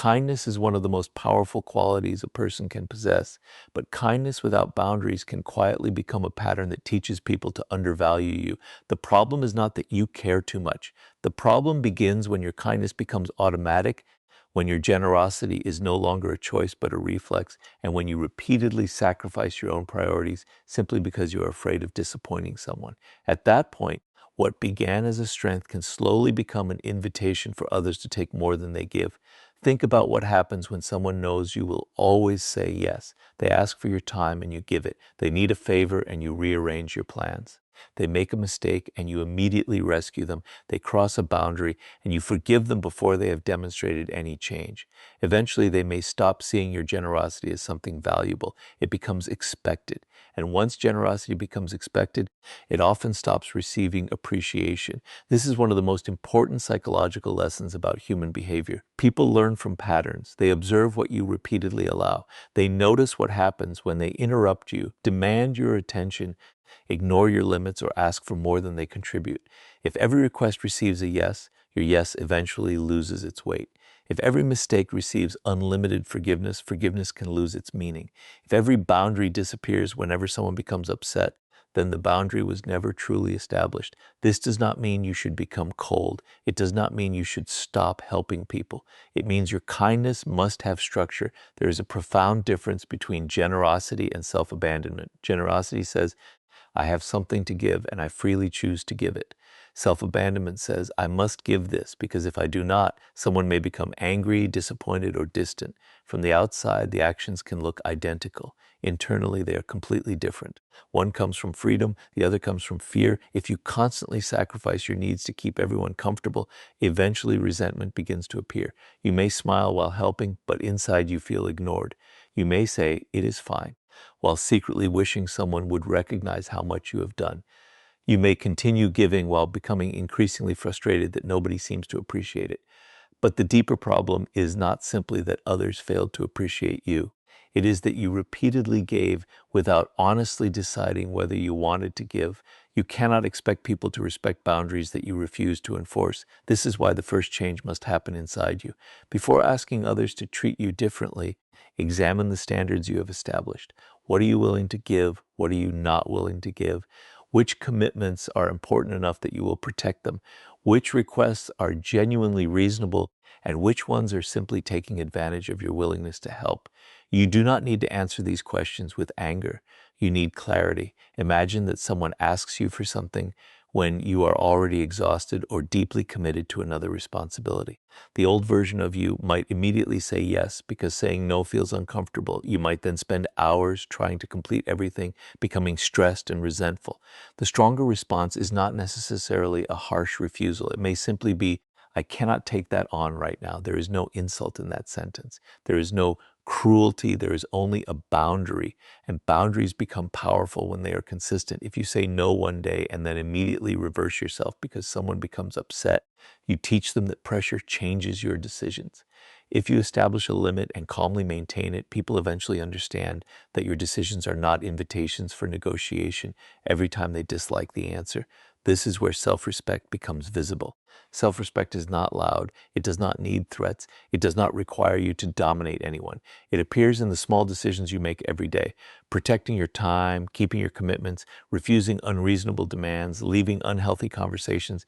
Kindness is one of the most powerful qualities a person can possess, but kindness without boundaries can quietly become a pattern that teaches people to undervalue you. The problem is not that you care too much. The problem begins when your kindness becomes automatic, when your generosity is no longer a choice but a reflex, and when you repeatedly sacrifice your own priorities simply because you are afraid of disappointing someone. At that point, what began as a strength can slowly become an invitation for others to take more than they give. Think about what happens when someone knows you will always say yes. They ask for your time and you give it. They need a favor and you rearrange your plans. They make a mistake and you immediately rescue them. They cross a boundary and you forgive them before they have demonstrated any change. Eventually, they may stop seeing your generosity as something valuable. It becomes expected. And once generosity becomes expected, it often stops receiving appreciation. This is one of the most important psychological lessons about human behavior. People learn from patterns. They observe what you repeatedly allow. They notice what happens when they interrupt you, demand your attention, ignore your limits, or ask for more than they contribute. If every request receives a yes, your yes eventually loses its weight. If every mistake receives unlimited forgiveness, forgiveness can lose its meaning. If every boundary disappears whenever someone becomes upset, then the boundary was never truly established. This does not mean you should become cold. It does not mean you should stop helping people. It means your kindness must have structure. There is a profound difference between generosity and self-abandonment. Generosity says, I have something to give and I freely choose to give it. Self-abandonment says, I must give this because if I do not, someone may become angry, disappointed, or distant. From the outside, the actions can look identical. Internally, they are completely different. One comes from freedom, the other comes from fear. If you constantly sacrifice your needs to keep everyone comfortable, eventually resentment begins to appear. You may smile while helping, but inside you feel ignored. You may say, it is fine, while secretly wishing someone would recognize how much you have done. You may continue giving while becoming increasingly frustrated that nobody seems to appreciate it. But the deeper problem is not simply that others failed to appreciate you. It is that you repeatedly gave without honestly deciding whether you wanted to give. You cannot expect people to respect boundaries that you refuse to enforce. This is why the first change must happen inside you. Before asking others to treat you differently, examine the standards you have established. What are you willing to give? What are you not willing to give? Which commitments are important enough that you will protect them? Which requests are genuinely reasonable and which ones are simply taking advantage of your willingness to help? You do not need to answer these questions with anger. You need clarity. Imagine that someone asks you for something when you are already exhausted or deeply committed to another responsibility. The old version of you might immediately say yes because saying no feels uncomfortable. You might then spend hours trying to complete everything, becoming stressed and resentful. The stronger response is not necessarily a harsh refusal. It may simply be, I cannot take that on right now. There is no insult in that sentence. There is no cruelty. There is only a boundary. And boundaries become powerful when they are consistent. If you say no one day and then immediately reverse yourself because someone becomes upset, you teach them that pressure changes your decisions. If you establish a limit and calmly maintain it, people eventually understand that your decisions are not invitations for negotiation every time they dislike the answer. This is where self-respect becomes visible. Self-respect is not loud. It does not need threats. It does not require you to dominate anyone. It appears in the small decisions you make every day. Protecting your time, keeping your commitments, refusing unreasonable demands, leaving unhealthy conversations,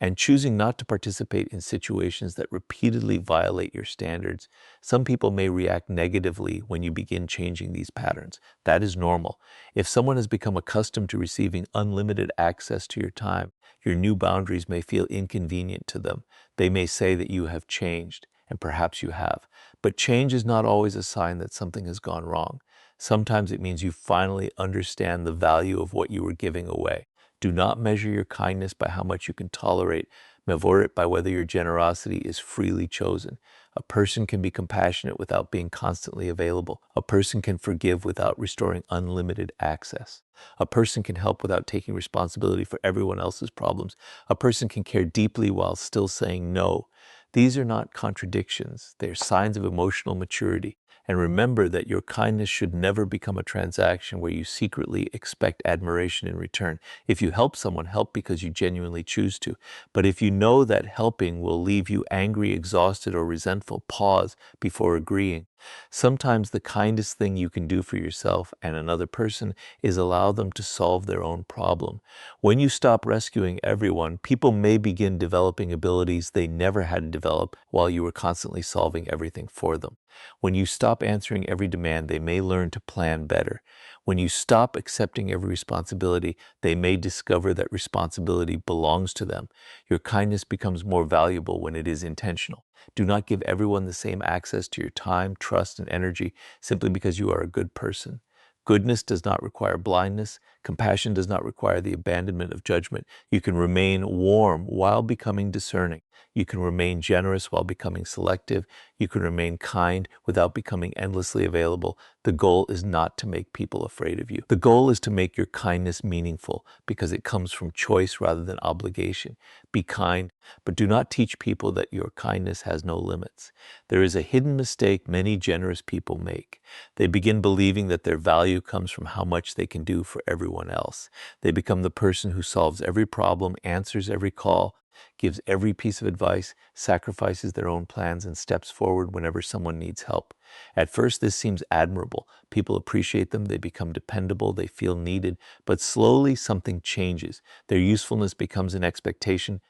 and choosing not to participate in situations that repeatedly violate your standards. Some people may react negatively when you begin changing these patterns. That is normal. If someone has become accustomed to receiving unlimited access to your time, your new boundaries may feel inconvenient to them. They may say that you have changed, and perhaps you have. But change is not always a sign that something has gone wrong. Sometimes it means you finally understand the value of what you were giving away. Do not measure your kindness by how much you can tolerate. Measure it by whether your generosity is freely chosen. A person can be compassionate without being constantly available. A person can forgive without restoring unlimited access. A person can help without taking responsibility for everyone else's problems. A person can care deeply while still saying no. These are not contradictions, they are signs of emotional maturity. And remember that your kindness should never become a transaction where you secretly expect admiration in return. If you help someone, help because you genuinely choose to. But if you know that helping will leave you angry, exhausted, or resentful, pause before agreeing. Sometimes the kindest thing you can do for yourself and another person is allow them to solve their own problem. When you stop rescuing everyone, people may begin developing abilities they never had to develop while you were constantly solving everything for them. When you stop answering every demand, they may learn to plan better. When you stop accepting every responsibility, they may discover that responsibility belongs to them. Your kindness becomes more valuable when it is intentional. Do not give everyone the same access to your time, trust, and energy simply because you are a good person. Goodness does not require blindness. Compassion does not require the abandonment of judgment. You can remain warm while becoming discerning. You can remain generous while becoming selective. You can remain kind without becoming endlessly available. The goal is not to make people afraid of you. The goal is to make your kindness meaningful because it comes from choice rather than obligation. Be kind, but do not teach people that your kindness has no limits. There is a hidden mistake many generous people make. They begin believing that their value comes from how much they can do for everyone else. They become the person who solves every problem, answers every call, gives every piece of advice, sacrifices their own plans, and steps forward whenever someone needs help. At first, this seems admirable. People appreciate them, they become dependable, they feel needed, but slowly something changes. Their usefulness becomes an expectation,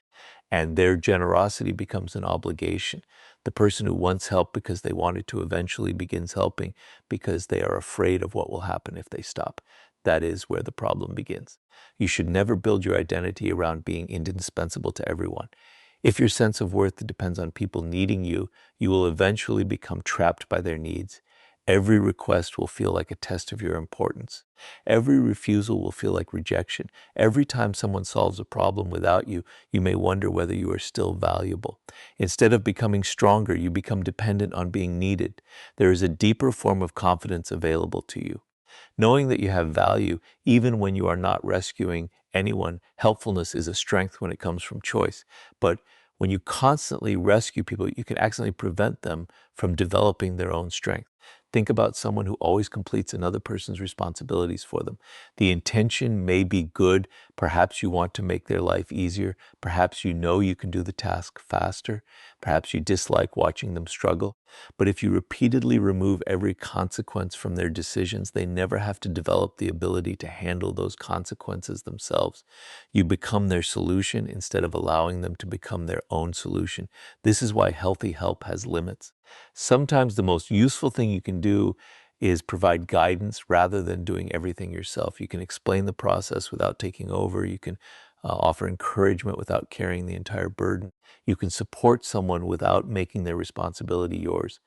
and their generosity becomes an obligation. The person who once helped because they wanted to eventually begins helping because they are afraid of what will happen if they stop. That is where the problem begins. You should never build your identity around being indispensable to everyone. If your sense of worth depends on people needing you, you will eventually become trapped by their needs. Every request will feel like a test of your importance. Every refusal will feel like rejection. Every time someone solves a problem without you, you may wonder whether you are still valuable. Instead of becoming stronger, you become dependent on being needed. There is a deeper form of confidence available to you. Knowing that you have value, even when you are not rescuing anyone, helpfulness is a strength when it comes from choice. But when you constantly rescue people, you can accidentally prevent them from developing their own strength. Think about someone who always completes another person's responsibilities for them. The intention may be good. Perhaps you want to make their life easier. Perhaps you know you can do the task faster. Perhaps you dislike watching them struggle. But if you repeatedly remove every consequence from their decisions, they never have to develop the ability to handle those consequences themselves. You become their solution instead of allowing them to become their own solution. This is why healthy help has limits. Sometimes the most useful thing you can do is provide guidance rather than doing everything yourself. You can explain the process without taking over. You can offer encouragement without carrying the entire burden. You can support someone without making their responsibility yours.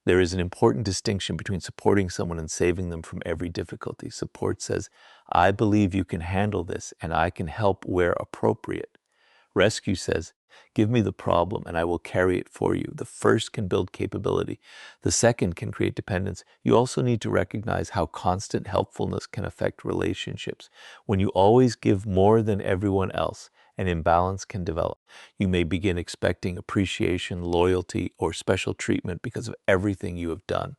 There is an important distinction between supporting someone and saving them from every difficulty. Support says, I believe you can handle this and I can help where appropriate. Rescue says, give me the problem and I will carry it for you. The first can build capability. The second can create dependence. You also need to recognize how constant helpfulness can affect relationships. When you always give more than everyone else, an imbalance can develop. You may begin expecting appreciation, loyalty, or special treatment because of everything you have done.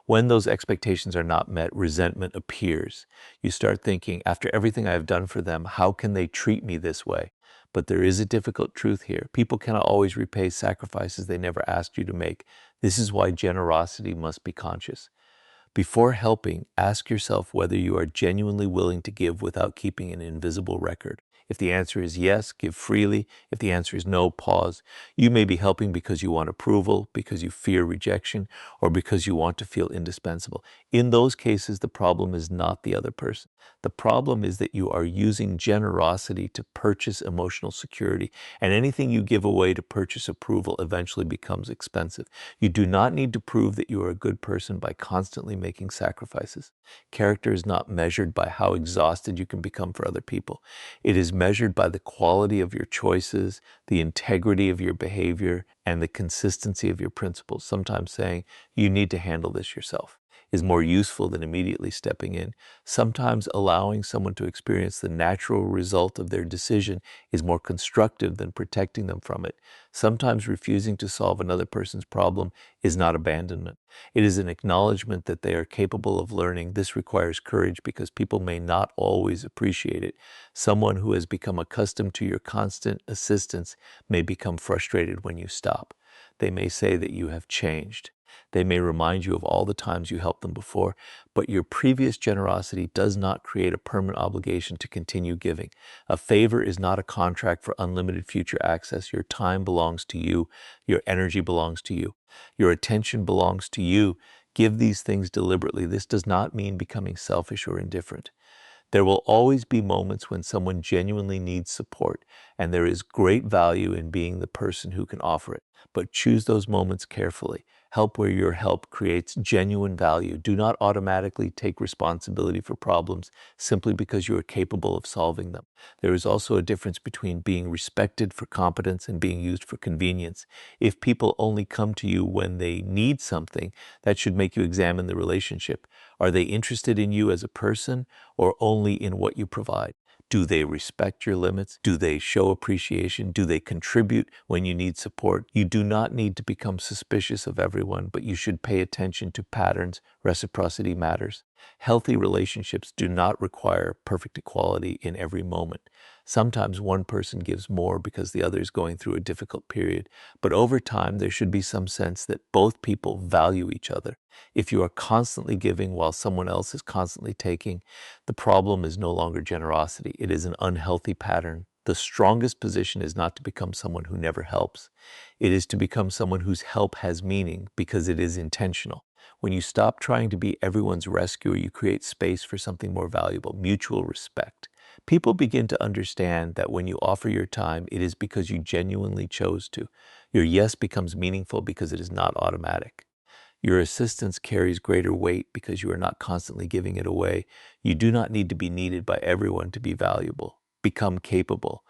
When those expectations are not met, resentment appears. You start thinking, after everything I have done for them, how can they treat me this way? But there is a difficult truth here. People cannot always repay sacrifices they never asked you to make. This is why generosity must be conscious. Before helping, ask yourself whether you are genuinely willing to give without keeping an invisible record. If the answer is yes, give freely. If the answer is no, pause. You may be helping because you want approval, because you fear rejection, or because you want to feel indispensable. In those cases, the problem is not the other person. The problem is that you are using generosity to purchase emotional security, and anything you give away to purchase approval eventually becomes expensive. You do not need to prove that you are a good person by constantly making sacrifices. Character is not measured by how exhausted you can become for other people. It is measured by the quality of your choices, the integrity of your behavior, and the consistency of your principles, sometimes saying, you need to handle this yourself. is more useful than immediately stepping in. Sometimes allowing someone to experience the natural result of their decision is more constructive than protecting them from it. Sometimes refusing to solve another person's problem is not abandonment. It is an acknowledgement that they are capable of learning. This requires courage because people may not always appreciate it. Someone who has become accustomed to your constant assistance may become frustrated when you stop. They may say that you have changed. They may remind you of all the times you helped them before, but your previous generosity does not create a permanent obligation to continue giving. A favor is not a contract for unlimited future access. Your time belongs to you. Your energy belongs to you. Your attention belongs to you. Give these things deliberately. This does not mean becoming selfish or indifferent. There will always be moments when someone genuinely needs support, and there is great value in being the person who can offer it. But choose those moments carefully. Help where your help creates genuine value. Do not automatically take responsibility for problems simply because you are capable of solving them. There is also a difference between being respected for competence and being used for convenience. If people only come to you when they need something, that should make you examine the relationship. Are they interested in you as a person or only in what you provide? Do they respect your limits? Do they show appreciation? Do they contribute when you need support? You do not need to become suspicious of everyone, but you should pay attention to patterns. Reciprocity matters. Healthy relationships do not require perfect equality in every moment. Sometimes one person gives more because the other is going through a difficult period, but over time there should be some sense that both people value each other. If you are constantly giving while someone else is constantly taking, the problem is no longer generosity. It is an unhealthy pattern. The strongest position is not to become someone who never helps. It is to become someone whose help has meaning because it is intentional. When you stop trying to be everyone's rescuer, you create space for something more valuable, mutual respect. People begin to understand that when you offer your time, it is because you genuinely chose to. Your yes becomes meaningful because it is not automatic. Your assistance carries greater weight because you are not constantly giving it away. You do not need to be needed by everyone to be valuable. Become capable.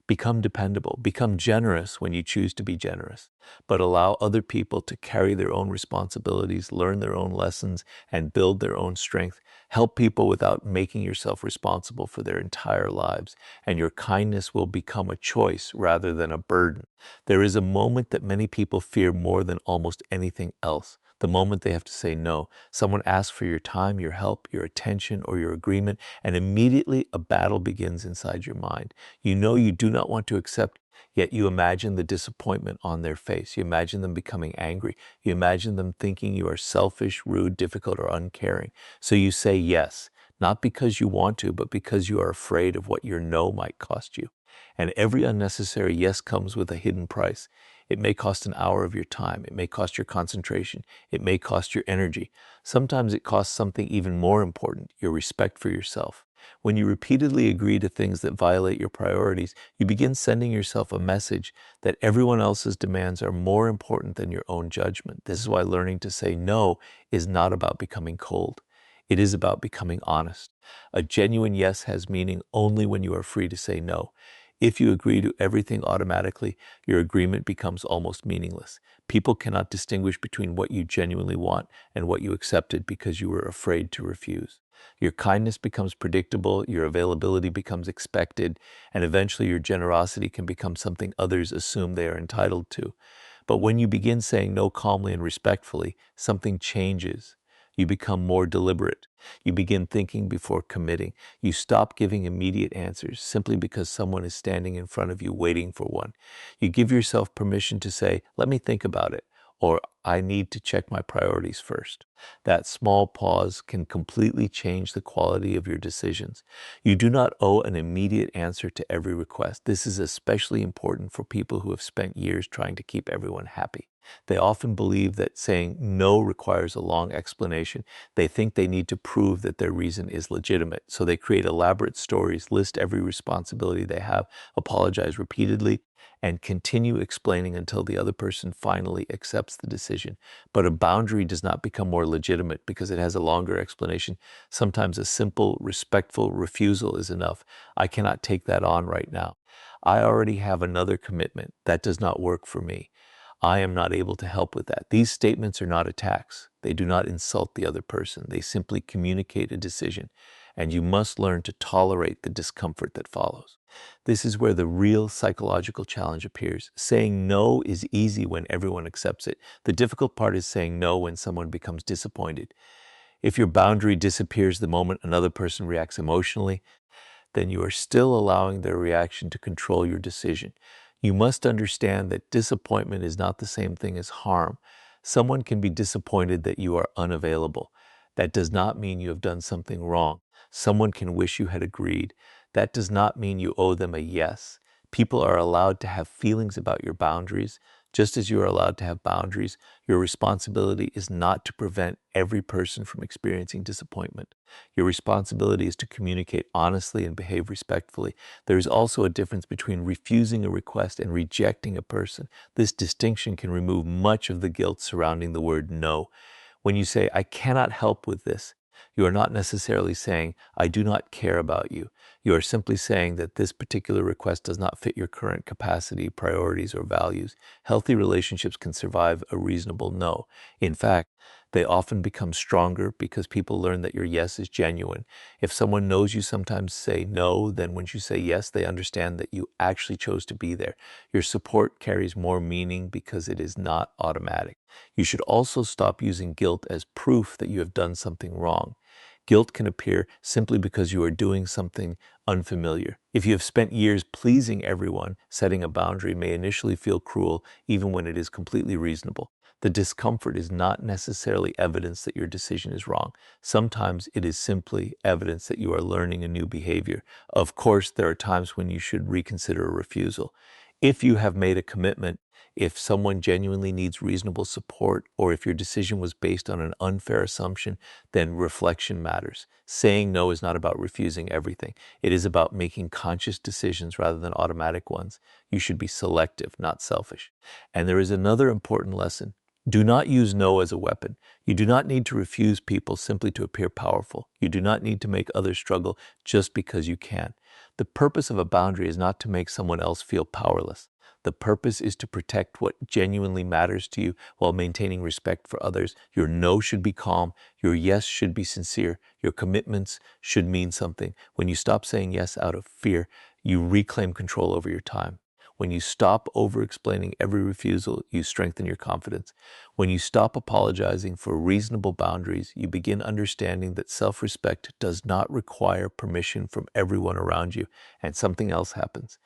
Become dependable. Become generous when you choose to be generous. But allow other people to carry their own responsibilities, learn their own lessons, and build their own strength. Help people without making yourself responsible for their entire lives, and your kindness will become a choice rather than a burden. There is a moment that many people fear more than almost anything else. The moment they have to say no. Someone asks for your time, your help, your attention, or your agreement, and immediately a battle begins inside your mind. You know you do not want to accept, yet you imagine the disappointment on their face. You imagine them becoming angry. You imagine them thinking you are selfish, rude, difficult, or uncaring. So you say yes, not because you want to, but because you are afraid of what your no might cost you. And every unnecessary yes comes with a hidden price. It may cost an hour of your time. It may cost your concentration. It may cost your energy. Sometimes it costs something even more important, your respect for yourself. When you repeatedly agree to things that violate your priorities, you begin sending yourself a message that everyone else's demands are more important than your own judgment. This is why learning to say no is not about becoming cold. It is about becoming honest. A genuine yes has meaning only when you are free to say no. If you agree to everything automatically, your agreement becomes almost meaningless. People cannot distinguish between what you genuinely want and what you accepted because you were afraid to refuse. Your kindness becomes predictable, your availability becomes expected, and eventually your generosity can become something others assume they are entitled to. But when you begin saying no calmly and respectfully, something changes. You become more deliberate. You begin thinking before committing. You stop giving immediate answers simply because someone is standing in front of you waiting for one. You give yourself permission to say, let me think about it, or I need to check my priorities first. That small pause can completely change the quality of your decisions. You do not owe an immediate answer to every request. This is especially important for people who have spent years trying to keep everyone happy. They often believe that saying no requires a long explanation. They think they need to prove that their reason is legitimate. So they create elaborate stories, list every responsibility they have, apologize repeatedly, and continue explaining until the other person finally accepts the decision. But a boundary does not become more legitimate because it has a longer explanation. Sometimes a simple, respectful refusal is enough. I cannot take that on right now. I already have another commitment. That does not work for me. I am not able to help with that. These statements are not attacks. They do not insult the other person. They simply communicate a decision, and you must learn to tolerate the discomfort that follows. This is where the real psychological challenge appears. Saying no is easy when everyone accepts it. The difficult part is saying no when someone becomes disappointed. If your boundary disappears the moment another person reacts emotionally, then you are still allowing their reaction to control your decision. You must understand that disappointment is not the same thing as harm. Someone can be disappointed that you are unavailable. That does not mean you have done something wrong. Someone can wish you had agreed. That does not mean you owe them a yes. People are allowed to have feelings about your boundaries. Just as you are allowed to have boundaries, your responsibility is not to prevent every person from experiencing disappointment. Your responsibility is to communicate honestly and behave respectfully. There is also a difference between refusing a request and rejecting a person. This distinction can remove much of the guilt surrounding the word no. When you say, I cannot help with this, you are not necessarily saying, I do not care about you. You are simply saying that this particular request does not fit your current capacity, priorities, or values. Healthy relationships can survive a reasonable no. In fact, they often become stronger because people learn that your yes is genuine. If someone knows you sometimes say no, then when you say yes, they understand that you actually chose to be there. Your support carries more meaning because it is not automatic. You should also stop using guilt as proof that you have done something wrong. Guilt can appear simply because you are doing something unfamiliar. If you have spent years pleasing everyone, setting a boundary may initially feel cruel even when it is completely reasonable. The discomfort is not necessarily evidence that your decision is wrong. Sometimes it is simply evidence that you are learning a new behavior. Of course, there are times when you should reconsider a refusal. If you have made a commitment, if someone genuinely needs reasonable support, or if your decision was based on an unfair assumption, then reflection matters. Saying no is not about refusing everything. It is about making conscious decisions rather than automatic ones. You should be selective, not selfish. And there is another important lesson. Do not use no as a weapon. You do not need to refuse people simply to appear powerful. You do not need to make others struggle just because you can. The purpose of a boundary is not to make someone else feel powerless. The purpose is to protect what genuinely matters to you while maintaining respect for others. Your no should be calm. Your yes should be sincere. Your commitments should mean something. When you stop saying yes out of fear, you reclaim control over your time. When you stop over-explaining every refusal, you strengthen your confidence. When you stop apologizing for reasonable boundaries, you begin understanding that self-respect does not require permission from everyone around you, and something else happens.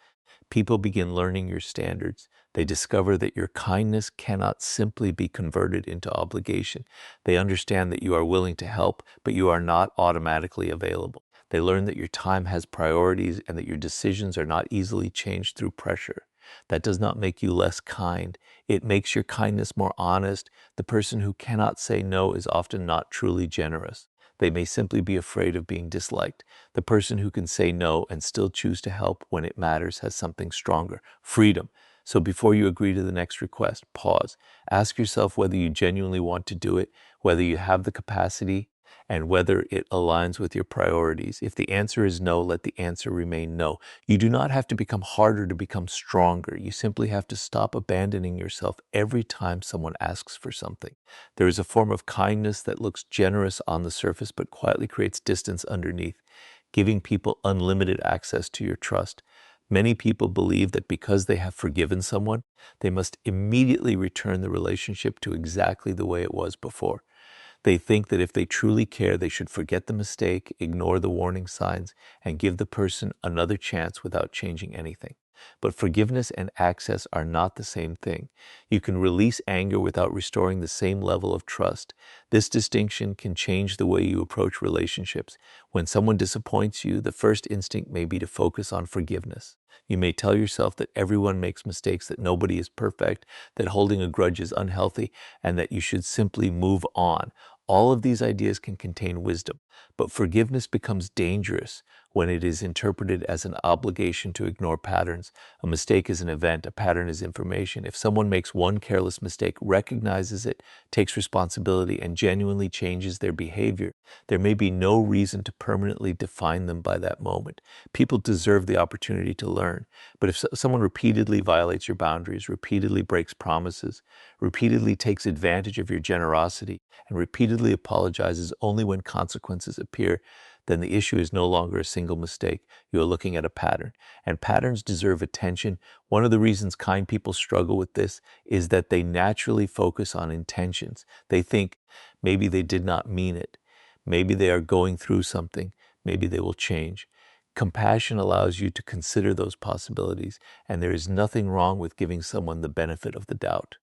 People begin learning your standards. They discover that your kindness cannot simply be converted into obligation. They understand that you are willing to help, but you are not automatically available. They learn that your time has priorities and that your decisions are not easily changed through pressure. That does not make you less kind. It makes your kindness more honest. The person who cannot say no is often not truly generous. They may simply be afraid of being disliked. The person who can say no and still choose to help when it matters has something stronger, freedom. So before you agree to the next request, pause. Ask yourself whether you genuinely want to do it, whether you have the capacity, and whether it aligns with your priorities. If the answer is no, let the answer remain no. You do not have to become harder to become stronger. You simply have to stop abandoning yourself every time someone asks for something. There is a form of kindness that looks generous on the surface but quietly creates distance underneath, giving people unlimited access to your trust. Many people believe that because they have forgiven someone, they must immediately return the relationship to exactly the way it was before. They think that if they truly care, they should forget the mistake, ignore the warning signs, and give the person another chance without changing anything. But forgiveness and access are not the same thing. You can release anger without restoring the same level of trust. This distinction can change the way you approach relationships. When someone disappoints you, the first instinct may be to focus on forgiveness. You may tell yourself that everyone makes mistakes, that nobody is perfect, that holding a grudge is unhealthy, and that you should simply move on. All of these ideas can contain wisdom, But forgiveness becomes dangerous when it is interpreted as an obligation to ignore patterns. A mistake is an event, a pattern is information. If someone makes one careless mistake, recognizes it, takes responsibility, and genuinely changes their behavior, there may be no reason to permanently define them by that moment. People deserve the opportunity to learn. But if someone repeatedly violates your boundaries, repeatedly breaks promises, repeatedly takes advantage of your generosity, and repeatedly apologizes only when consequences appear, then the issue is no longer a single mistake. You are looking at a pattern, and patterns deserve attention. One of the reasons kind people struggle with this is that they naturally focus on intentions. They think maybe they did not mean it. Maybe they are going through something. Maybe they will change. Compassion allows you to consider those possibilities, and there is nothing wrong with giving someone the benefit of the doubt.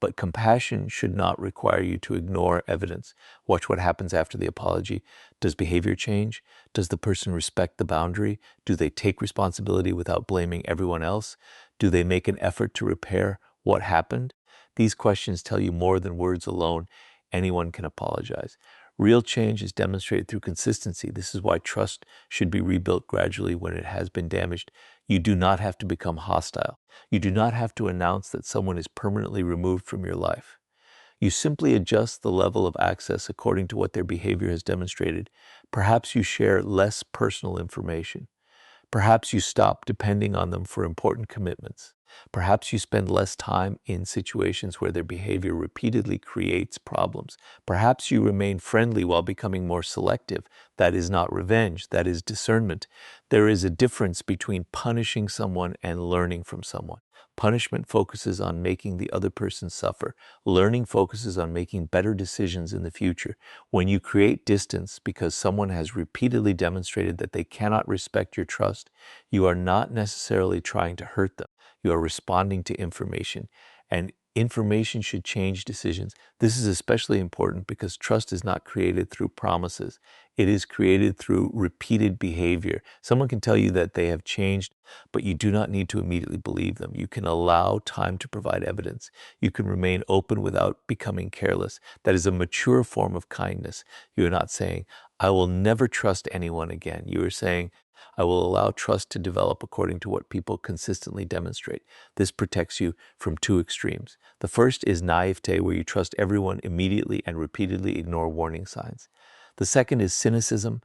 But compassion should not require you to ignore evidence. Watch what happens after the apology. Does behavior change? Does the person respect the boundary? Do they take responsibility without blaming everyone else? Do they make an effort to repair what happened? These questions tell you more than words alone. Anyone can apologize. Real change is demonstrated through consistency. This is why trust should be rebuilt gradually when it has been damaged. You do not have to become hostile. You do not have to announce that someone is permanently removed from your life. You simply adjust the level of access according to what their behavior has demonstrated. Perhaps you share less personal information. Perhaps you stop depending on them for important commitments. Perhaps you spend less time in situations where their behavior repeatedly creates problems. Perhaps you remain friendly while becoming more selective. That is not revenge, that is discernment. There is a difference between punishing someone and learning from someone. Punishment focuses on making the other person suffer. Learning focuses on making better decisions in the future. When you create distance because someone has repeatedly demonstrated that they cannot respect your trust, you are not necessarily trying to hurt them. You are responding to information, and information should change decisions. This is especially important because trust is not created through promises. It is created through repeated behavior. Someone can tell you that they have changed, but you do not need to immediately believe them. You can allow time to provide evidence. You can remain open without becoming careless. That is a mature form of kindness. You are not saying, I will never trust anyone again. You are saying, I will allow trust to develop according to what people consistently demonstrate. This protects you from two extremes. The first is naivete, where you trust everyone immediately and repeatedly ignore warning signs. The second is cynicism,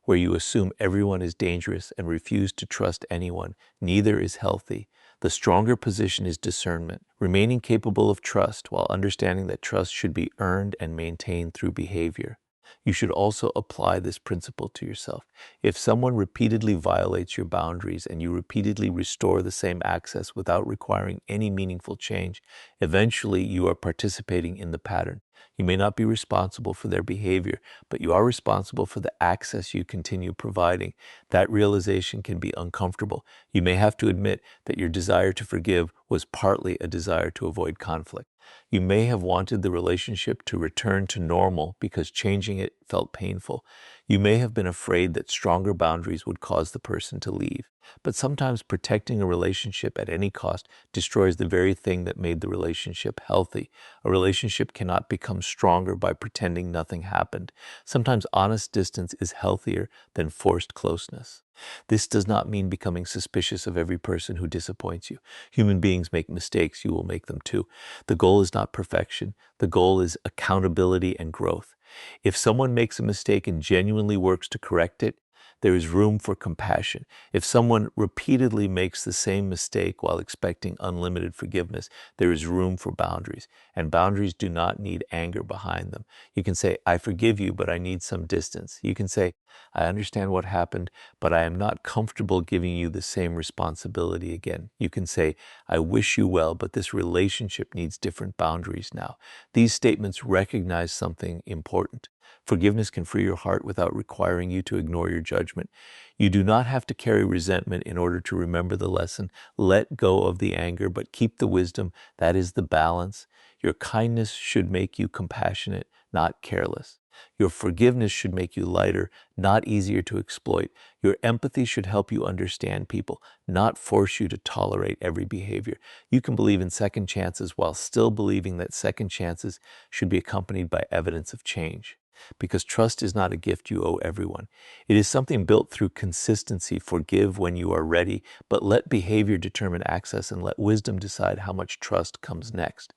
where you assume everyone is dangerous and refuse to trust anyone. Neither is healthy. The stronger position is discernment, remaining capable of trust while understanding that trust should be earned and maintained through behavior. You should also apply this principle to yourself. If someone repeatedly violates your boundaries and you repeatedly restore the same access without requiring any meaningful change, eventually you are participating in the pattern. You may not be responsible for their behavior, but you are responsible for the access you continue providing. That realization can be uncomfortable. You may have to admit that your desire to forgive was partly a desire to avoid conflict. You may have wanted the relationship to return to normal because changing it felt painful. You may have been afraid that stronger boundaries would cause the person to leave. But sometimes protecting a relationship at any cost destroys the very thing that made the relationship healthy. A relationship cannot become stronger by pretending nothing happened. Sometimes honest distance is healthier than forced closeness. This does not mean becoming suspicious of every person who disappoints you. Human beings make mistakes, you will make them too. The goal is not perfection. The goal is accountability and growth. If someone makes a mistake and genuinely works to correct it, there is room for compassion. If someone repeatedly makes the same mistake while expecting unlimited forgiveness, there is room for boundaries. And boundaries do not need anger behind them. You can say, I forgive you, but I need some distance. You can say, I understand what happened, but I am not comfortable giving you the same responsibility again. You can say, I wish you well, but this relationship needs different boundaries now. These statements recognize something important. Forgiveness can free your heart without requiring you to ignore your judgment. You do not have to carry resentment in order to remember the lesson. Let go of the anger, but keep the wisdom. That is the balance. Your kindness should make you compassionate, not careless. Your forgiveness should make you lighter, not easier to exploit. Your empathy should help you understand people, not force you to tolerate every behavior. You can believe in second chances while still believing that second chances should be accompanied by evidence of change. because trust is not a gift you owe everyone. It is something built through consistency. Forgive when you are ready, but let behavior determine access and let wisdom decide how much trust comes next.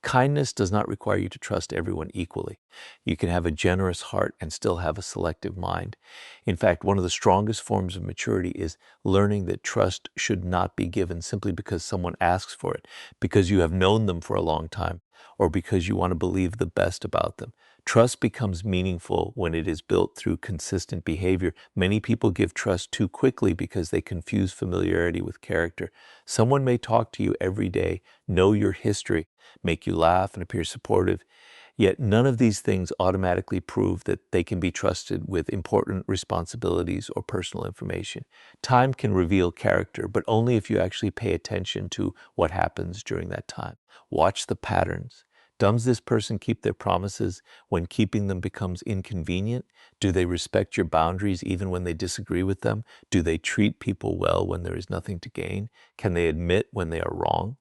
Kindness does not require you to trust everyone equally. You can have a generous heart and still have a selective mind. In fact, one of the strongest forms of maturity is learning that trust should not be given simply because someone asks for it, because you have known them for a long time, or because you want to believe the best about them. Trust becomes meaningful when it is built through consistent behavior. Many people give trust too quickly because they confuse familiarity with character. Someone may talk to you every day, know your history, make you laugh, and appear supportive. Yet none of these things automatically prove that they can be trusted with important responsibilities or personal information. Time can reveal character, but only if you actually pay attention to what happens during that time. Watch the patterns. Does this person keep their promises when keeping them becomes inconvenient? Do they respect your boundaries even when they disagree with them? Do they treat people well when there is nothing to gain? Can they admit when they are wrong?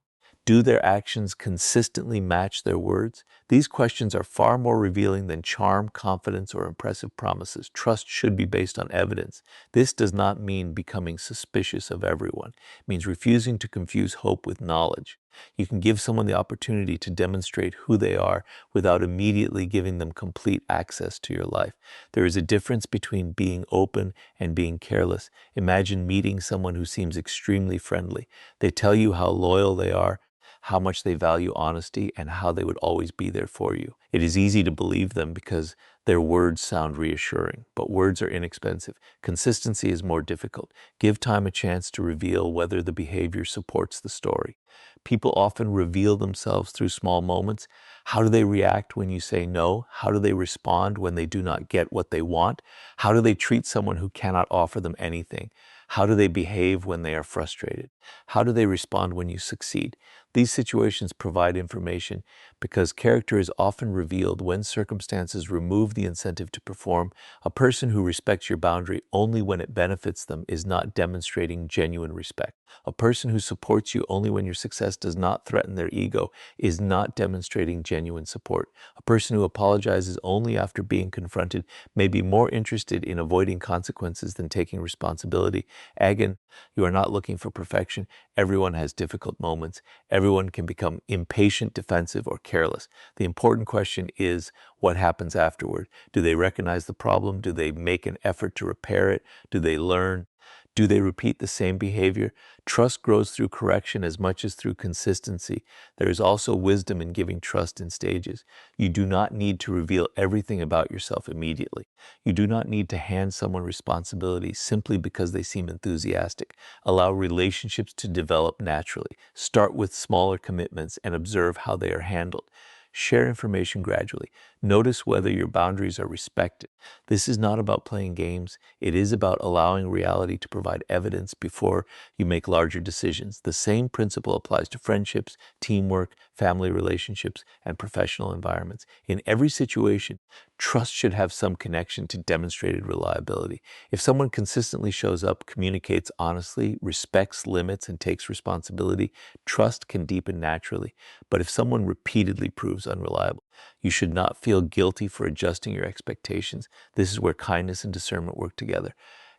Do their actions consistently match their words? These questions are far more revealing than charm, confidence, or impressive promises. Trust should be based on evidence. This does not mean becoming suspicious of everyone. It means refusing to confuse hope with knowledge. You can give someone the opportunity to demonstrate who they are without immediately giving them complete access to your life. There is a difference between being open and being careless. Imagine meeting someone who seems extremely friendly. They tell you how loyal they are, how much they value honesty, and how they would always be there for you. It is easy to believe them because their words sound reassuring, but words are inexpensive. Consistency is more difficult. Give time a chance to reveal whether the behavior supports the story. People often reveal themselves through small moments. How do they react when you say no? How do they respond when they do not get what they want? How do they treat someone who cannot offer them anything? How do they behave when they are frustrated? How do they respond when you succeed? These situations provide information because character is often revealed when circumstances remove the incentive to perform. A person who respects your boundary only when it benefits them is not demonstrating genuine respect. A person who supports you only when your success does not threaten their ego is not demonstrating genuine support. A person who apologizes only after being confronted may be more interested in avoiding consequences than taking responsibility. Again, you are not looking for perfection. Everyone has difficult moments. Everyone can become impatient, defensive, or careless. The important question is what happens afterward. Do they recognize the problem? Do they make an effort to repair it? Do they learn? Do they repeat the same behavior? Trust grows through correction as much as through consistency. There is also wisdom in giving trust in stages. You do not need to reveal everything about yourself immediately. You do not need to hand someone responsibility simply because they seem enthusiastic. Allow relationships to develop naturally. Start with smaller commitments and observe how they are handled. Share information gradually. Notice whether your boundaries are respected. This is not about playing games. It is about allowing reality to provide evidence before you make larger decisions. The same principle applies to friendships, teamwork, family relationships, and professional environments. In every situation, trust should have some connection to demonstrated reliability. If someone consistently shows up, communicates honestly, respects limits, and takes responsibility, trust can deepen naturally. But if someone repeatedly proves unreliable, you should not feel guilty for adjusting your expectations. This is where kindness and discernment work together.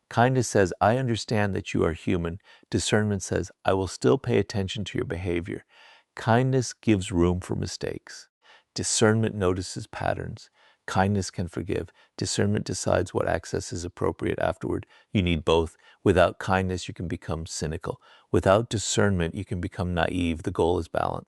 Kindness says, I understand that you are human. Discernment says, I will still pay attention to your behavior. Kindness gives room for mistakes. Discernment notices patterns. Kindness can forgive. Discernment decides what access is appropriate afterward. You need both. Without kindness, you can become cynical. Without discernment, you can become naive. The goal is balance.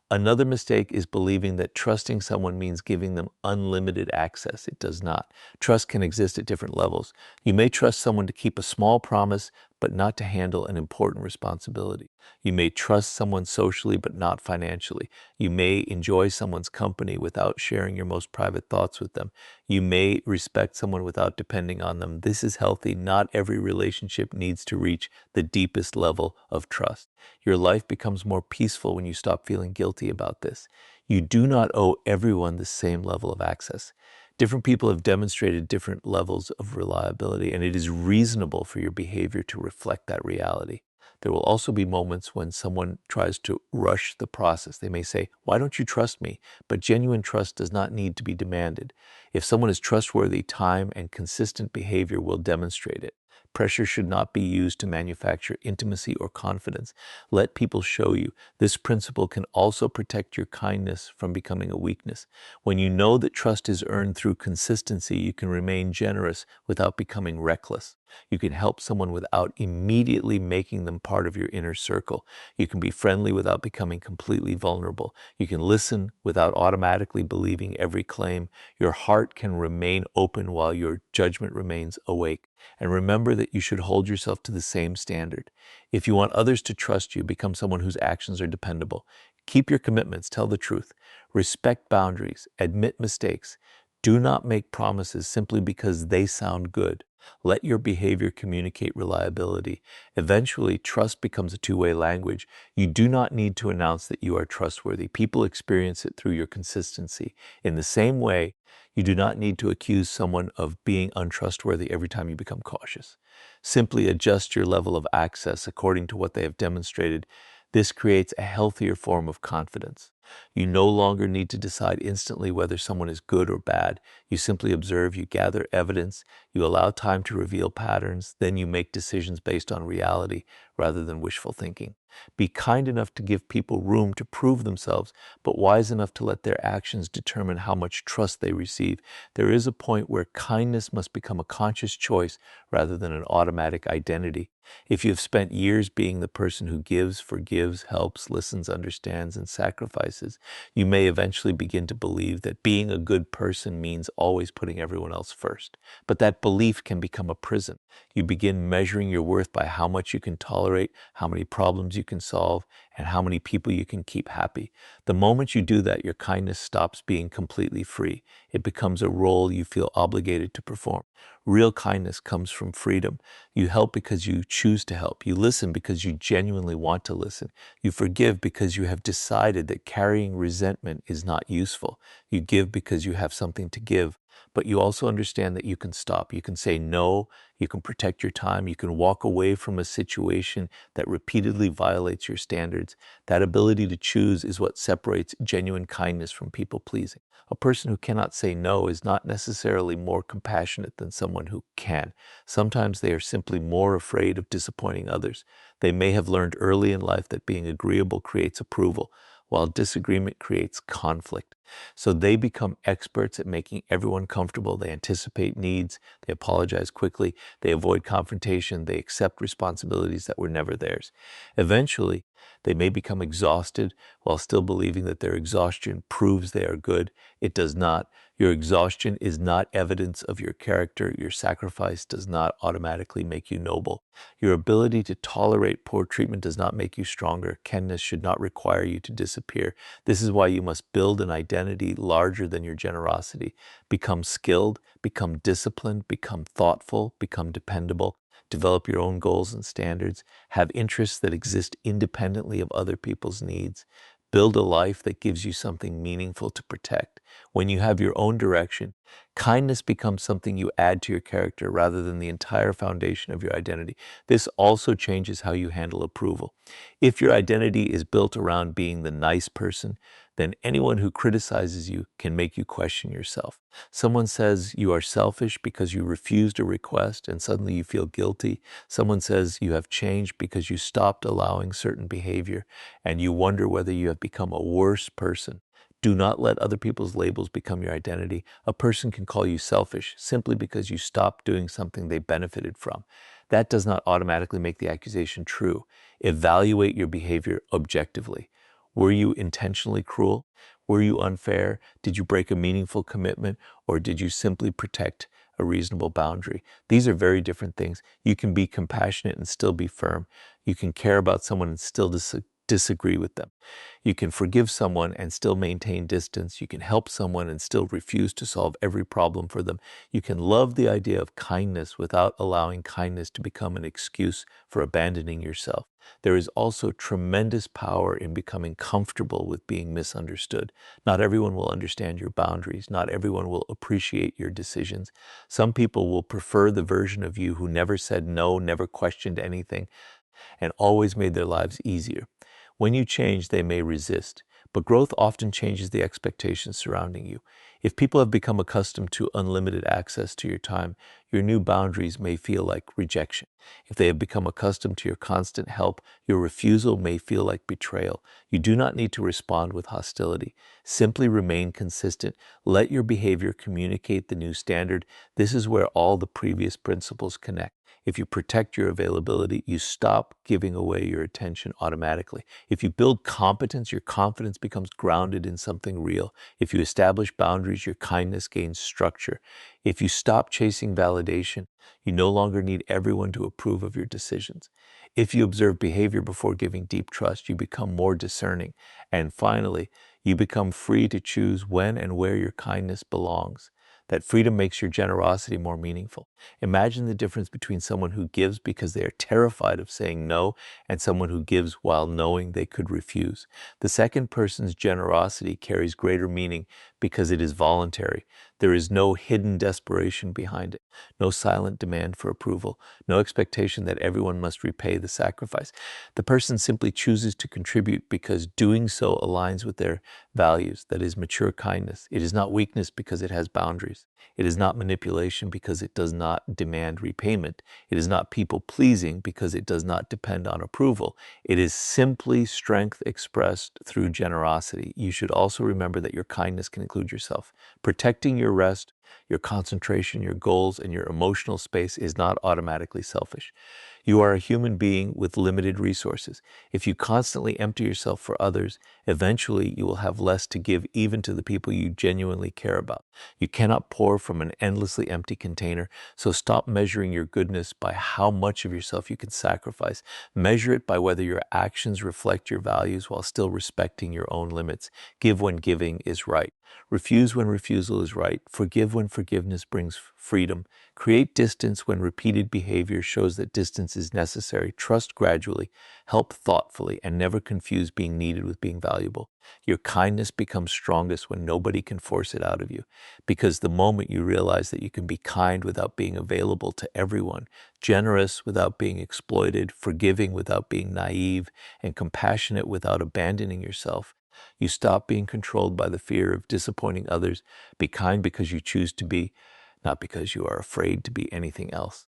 Another mistake is believing that trusting someone means giving them unlimited access. It does not. Trust can exist at different levels. You may trust someone to keep a small promise, but not to handle an important responsibility. You may trust someone socially, but not financially. You may enjoy someone's company without sharing your most private thoughts with them. You may respect someone without depending on them. This is healthy. Not every relationship needs to reach the deepest level of trust. Your life becomes more peaceful when you stop feeling guilty about this. You do not owe everyone the same level of access. Different people have demonstrated different levels of reliability, and it is reasonable for your behavior to reflect that reality. There will also be moments when someone tries to rush the process. They may say, "Why don't you trust me?" But genuine trust does not need to be demanded. If someone is trustworthy, time and consistent behavior will demonstrate it. Pressure should not be used to manufacture intimacy or confidence. Let people show you. This principle can also protect your kindness from becoming a weakness. When you know that trust is earned through consistency, you can remain generous without becoming reckless. You can help someone without immediately making them part of your inner circle. You can be friendly without becoming completely vulnerable. You can listen without automatically believing every claim. Your heart can remain open while your judgment remains awake. And remember that you should hold yourself to the same standard. If you want others to trust you, become someone whose actions are dependable. Keep your commitments, tell the truth. Respect boundaries, admit mistakes. Do not make promises simply because they sound good. Let your behavior communicate reliability. Eventually, trust becomes a two-way language. You do not need to announce that you are trustworthy. People experience it through your consistency. In the same way, you do not need to accuse someone of being untrustworthy every time you become cautious. Simply adjust your level of access according to what they have demonstrated. This creates a healthier form of confidence. You no longer need to decide instantly whether someone is good or bad. You simply observe, you gather evidence, you allow time to reveal patterns, then you make decisions based on reality rather than wishful thinking. Be kind enough to give people room to prove themselves, but wise enough to let their actions determine how much trust they receive. There is a point where kindness must become a conscious choice rather than an automatic identity. If you have spent years being the person who gives, forgives, helps, listens, understands, and sacrifices, you may eventually begin to believe that being a good person means always putting everyone else first. But that belief can become a prison. You begin measuring your worth by how much you can tolerate, how many problems you can solve, and how many people you can keep happy. The moment you do that, your kindness stops being completely free. It becomes a role you feel obligated to perform. Real kindness comes from freedom. You help because you choose to help. You listen because you genuinely want to listen. You forgive because you have decided that carrying resentment is not useful. You give because you have something to give. But you also understand that you can stop. You can say no. You can protect your time. You can walk away from a situation that repeatedly violates your standards. That ability to choose is what separates genuine kindness from people pleasing. A person who cannot say no is not necessarily more compassionate than someone who can. Sometimes they are simply more afraid of disappointing others. They may have learned early in life that being agreeable creates approval, while disagreement creates conflict. So they become experts at making everyone comfortable. They anticipate needs, they apologize quickly, they avoid confrontation, they accept responsibilities that were never theirs. Eventually, they may become exhausted while still believing that their exhaustion proves they are good. It does not. Your exhaustion is not evidence of your character. Your sacrifice does not automatically make you noble. Your ability to tolerate poor treatment does not make you stronger. Kindness should not require you to disappear. This is why you must build an identity larger than your generosity. Become skilled, become disciplined, become thoughtful, become dependable. Develop your own goals and standards. Have interests that exist independently of other people's needs. Build a life that gives you something meaningful to protect. When you have your own direction, kindness becomes something you add to your character rather than the entire foundation of your identity. This also changes how you handle approval. If your identity is built around being the nice person, then anyone who criticizes you can make you question yourself. Someone says you are selfish because you refused a request and suddenly you feel guilty. Someone says you have changed because you stopped allowing certain behavior and you wonder whether you have become a worse person. Do not let other people's labels become your identity. A person can call you selfish simply because you stopped doing something they benefited from. That does not automatically make the accusation true. Evaluate your behavior objectively. Were you intentionally cruel? Were you unfair? Did you break a meaningful commitment? Or did you simply protect a reasonable boundary? These are very different things. You can be compassionate and still be firm. You can care about someone and still disagree with them. You can forgive someone and still maintain distance. You can help someone and still refuse to solve every problem for them. You can love the idea of kindness without allowing kindness to become an excuse for abandoning yourself. There is also tremendous power in becoming comfortable with being misunderstood. Not everyone will understand your boundaries. Not everyone will appreciate your decisions. Some people will prefer the version of you who never said no, never questioned anything. and always made their lives easier. When you change, they may resist, but growth often changes the expectations surrounding you. If people have become accustomed to unlimited access to your time, your new boundaries may feel like rejection. If they have become accustomed to your constant help, your refusal may feel like betrayal. You do not need to respond with hostility. Simply remain consistent. Let your behavior communicate the new standard. This is where all the previous principles connect. If you protect your availability, you stop giving away your attention automatically. If you build competence, your confidence becomes grounded in something real. If you establish boundaries, your kindness gains structure. If you stop chasing validation, you no longer need everyone to approve of your decisions. If you observe behavior before giving deep trust, you become more discerning. And finally, you become free to choose when and where your kindness belongs. That freedom makes your generosity more meaningful. Imagine the difference between someone who gives because they are terrified of saying no and someone who gives while knowing they could refuse. The second person's generosity carries greater meaning because it is voluntary. There is no hidden desperation behind it, no silent demand for approval, no expectation that everyone must repay the sacrifice. The person simply chooses to contribute because doing so aligns with their values. That is mature kindness. It is not weakness because it has boundaries. It is not manipulation because it does not demand repayment. It is not people pleasing because it does not depend on approval. It is simply strength expressed through generosity. You should also remember that your kindness can include yourself. Protecting your rest, your concentration, your goals, and your emotional space is not automatically selfish. You are a human being with limited resources. If you constantly empty yourself for others, eventually you will have less to give even to the people you genuinely care about. You cannot pour from an endlessly empty container, so stop measuring your goodness by how much of yourself you can sacrifice. Measure it by whether your actions reflect your values while still respecting your own limits. Give when giving is right. Refuse when refusal is right. Forgive when forgiveness brings freedom. Create distance when repeated behavior shows that distance is necessary. Trust gradually, help thoughtfully, and never confuse being needed with being valuable. Your kindness becomes strongest when nobody can force it out of you. Because the moment you realize that you can be kind without being available to everyone, generous without being exploited, forgiving without being naive, and compassionate without abandoning yourself, you stop being controlled by the fear of disappointing others. Be kind because you choose to be, not because you are afraid to be anything else.